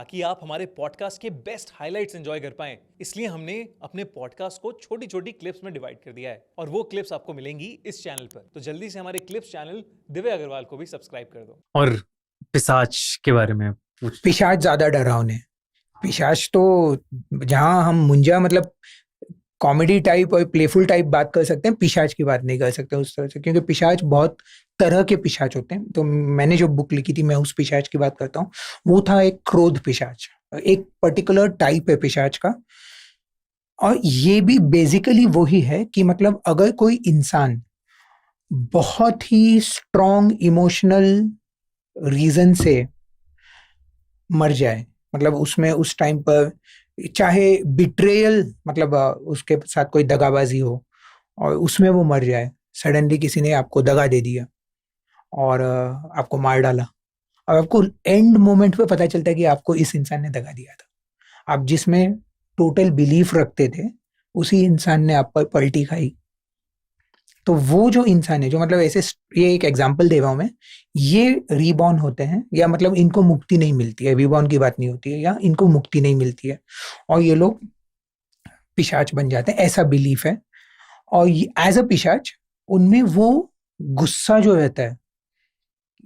ताकि आप हमारे पॉडकास्ट के बेस्ट हाइलाइट्स एंजॉय कर पाएं। इसलिए हमने अपने पॉडकास्ट को छोटी छोटी क्लिप्स में डिवाइड कर दिया है और वो क्लिप्स आपको मिलेंगी इस चैनल पर। तो जल्दी से हमारे क्लिप्स चैनल दिव्य अग्रवाल को भी सब्सक्राइब कर दो। और पिशाच के बारे में पूछ। पिशाच ज्यादा डरावने। पिशाच तो जहां हम मुंजा मतलब कॉमेडी टाइप और प्लेफुल टाइप बात कर सकते हैं, पिशाच की बात नहीं कर सकते उस तरह से, क्योंकि पिशाच बहुत तरह के पिशाच होते हैं। तो मैंने जो बुक लिखी थी मैं उस पिशाच की बात करता हूँ। वो था एक क्रोध पिशाच, एक पर्टिकुलर टाइप है पिशाच का। और ये भी बेसिकली वही है कि मतलब अगर कोई इंसान बहुत ही स्ट्रॉन्ग इमोशनल रीजन से मर जाए, मतलब उसमें उस टाइम पर चाहे बिट्रेयल, मतलब उसके साथ कोई दगाबाजी हो और उसमें वो मर जाए। सडनली किसी ने आपको दगा दे दिया और आपको मार डाला और आपको एंड मोमेंट पे पता चलता है कि आपको इस इंसान ने दगा दिया था। आप जिसमें टोटल बिलीफ रखते थे उसी इंसान ने आप पर पलटी खाई। तो वो जो इंसान है जो मतलब ऐसे, ये एक एग्जांपल दे रहा हूं मैं, ये रीबॉर्न होते हैं या मतलब इनको मुक्ति नहीं मिलती है, रीबॉर्न की बात नहीं होती है, या इनको मुक्ति नहीं मिलती है और ये लोग पिशाच बन जाते हैं, ऐसा बिलीफ है। और एज अ पिशाच उनमें वो गुस्सा जो रहता है,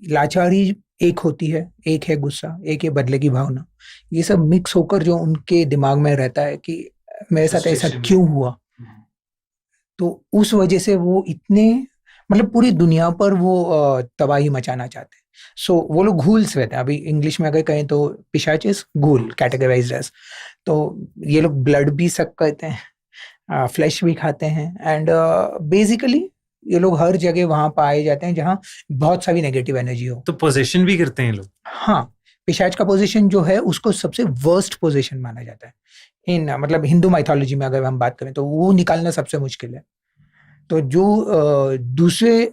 लाचारी एक होती है, एक है गुस्सा, एक है बदले की भावना, ये सब मिक्स होकर जो उनके दिमाग में रहता है कि मेरे साथ ऐसा क्यों हुआ। तो उस वजह से वो इतने मतलब पूरी दुनिया पर वो तबाही मचाना चाहते हैं। सो वो लोग घूल्स रहते हैं। अभी इंग्लिश में अगर कहें तो पिशाचेस घूल कैटेगराइज्ड एज। तो ये लोग ब्लड भी सक करते हैं, फ्लैश भी खाते हैं, एंड बेसिकली ये लोग हर जगह वहां पाए जाते हैं जहां बहुत सारी नेगेटिव एनर्जी हो। तो पोजेशन भी करते हैं लोग। हाँ, पिशाच का पोजीशन जो है उसको सबसे वर्स्ट पोजीशन माना जाता है इन मतलब हिंदू माइथोलॉजी में। अगर हम बात करें तो वो निकालना सबसे मुश्किल है। तो जो दूसरे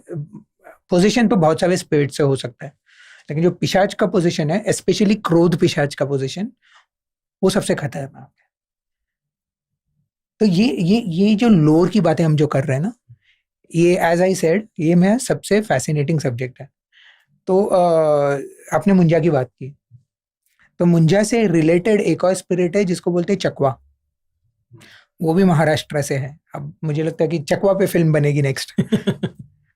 पोजीशन तो बहुत सारे स्पिरिट से हो सकता है, लेकिन जो पिशाच का पोजीशन है, स्पेशली क्रोध पिशाच का पोजीशन, वो सबसे खतरनाक है। तो ये जो लोर की बातें हम जो कर रहे हैं ना, ये एज आई सेड ये मेरा सबसे फैसिनेटिंग सब्जेक्ट है। तो आपने मुंजा की बात की, तो मुंजा से रिलेटेड एक और स्पिरिट है जिसको बोलते हैं चकवा। वो भी महाराष्ट्र से है। अब मुझे लगता है कि चकवा पे फिल्म बनेगी नेक्स्ट।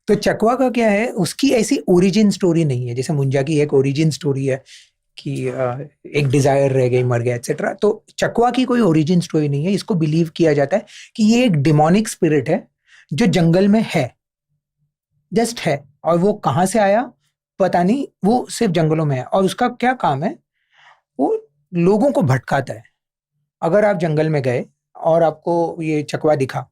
तो चकवा का क्या है, उसकी ऐसी ओरिजिन स्टोरी नहीं है जैसे मुंजा की एक ओरिजिन स्टोरी है कि एक डिजायर रह गई, मर गया, एक्सेट्रा। तो चकवा की कोई ओरिजिन स्टोरी नहीं है। इसको बिलीव किया जाता है कि ये एक डिमोनिक स्पिरिट है जो जंगल में है, जस्ट है, और वो कहाँ से आया पता नहीं, वो सिर्फ जंगलों में है। और उसका क्या काम है, वो लोगों को भटकाता है। अगर आप जंगल में गए और आपको ये चकवा दिखा,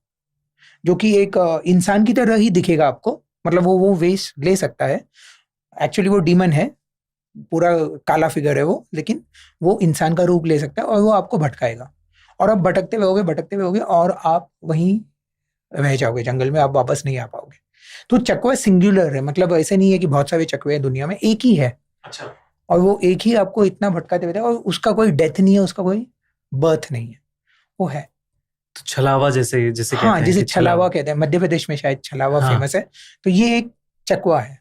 जो कि एक इंसान की तरह ही दिखेगा आपको, मतलब वो वेश ले सकता है, एक्चुअली वो डीमन है, पूरा काला फिगर है वो, लेकिन वो इंसान का रूप ले सकता है और वो आपको भटकाएगा और आप भटकते हुए और आप वहीं रह जाओगे जंगल में, आप वापस नहीं आ पाओगे। तो चकवा सिंगुलर है, मतलब ऐसे नहीं है कि बहुत सारे चकवे हैं दुनिया में, एक ही है। अच्छा। और वो एक ही आपको इतना भटकाते रहता है और उसका कोई डेथ नहीं है, उसका कोई बर्थ नहीं है, वो है। तो छलावा जैसे जैसे हाँ, कहते हैं जिसे कि छलावा कहते हैं, मध्य प्रदेश में शायद छलावा हाँ। फेमस है। तो ये एक चकवा है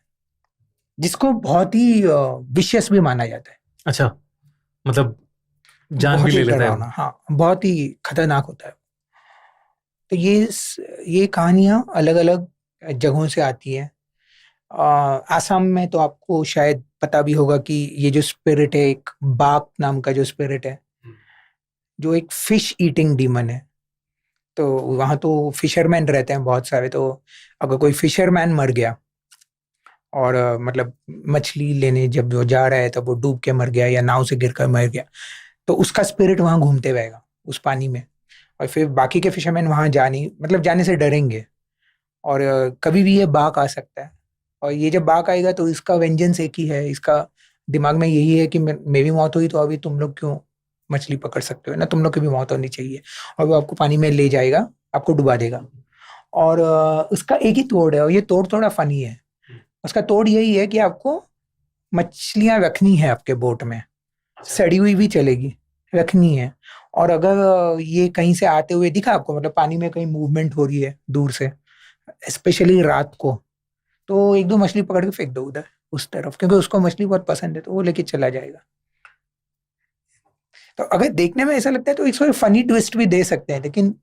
जिसको बहुत ही विशियस भी माना जाता है। अच्छा, मतलब जान भी बहुत ले ही लेता है डरावना, वो। हाँ, बहुत ही खतरनाक होता है। तो ये कहानियां अलग अलग जगहों से आती हैं। आसाम में तो आपको शायद पता भी होगा कि ये जो स्पिरिट है, एक बाघ नाम का जो स्पिरिट है, जो एक फिश ईटिंग डीमन है। तो वहां तो फिशरमैन रहते हैं बहुत सारे। तो अगर कोई फिशरमैन मर गया और मतलब मछली लेने जब वो जा रहा है तब वो डूब के मर गया या नाव से गिरकर मर गया, तो उसका स्पिरिट वहां घूमते रहेगा उस पानी में। और फिर बाकी के फिशरमैन वहां जाने से डरेंगे और कभी भी ये बाघ आ सकता है। और ये जब बाघ आएगा तो इसका वेंजेंस एक ही है, इसका दिमाग में यही है कि मेरी मौत हुई तो अभी तुम लोग क्यों मछली पकड़ सकते हो ना, तुम लोग की भी मौत होनी चाहिए। और वो आपको पानी में ले जाएगा, आपको डुबा देगा। और उसका एक ही तोड़ है, और ये तोड़ थोड़ा फनी है। उसका तोड़ यही है कि आपको मछलियां रखनी है आपके बोट में, सड़ी हुई भी चलेगी, रखनी है। और अगर ये कहीं से आते हुए दिखा आपको, मतलब पानी में कहीं मूवमेंट हो रही है दूर से, स्पेशली रात को, तो एक दो मछली पकड़ के फेंक दो उधर उस तरफ, क्योंकि उसको मछली बहुत पसंद है तो वो लेके चला जाएगा। तो अगर देखने में ऐसा लगता है तो इसको फनी ट्विस्ट भी दे सकते हैं, लेकिन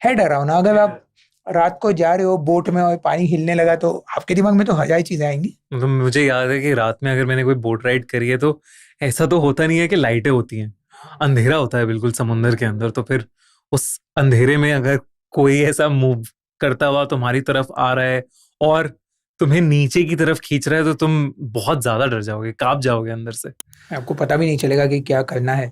है डरावना। अगर आप रात को जा रहे हो बोट में और पानी हिलने लगा तो आपके दिमाग में तो हजार चीजें आएंगी। मतलब मुझे याद है कि रात में अगर मैंने कोई बोट राइड करी है तो ऐसा तो होता नहीं है कि लाइटें होती हैं, अंधेरा होता है बिल्कुल समुंदर के अंदर। तो फिर उस अंधेरे में अगर कोई ऐसा मूव करता हुआ तुम्हारी तरफ आ रहा है और तुम्हें नीचे की तरफ खींच रहा है तो तुम बहुत ज्यादा डर जाओगे, कांप जाओगे अंदर से। आपको पता भी नहीं चलेगा कि क्या करना है।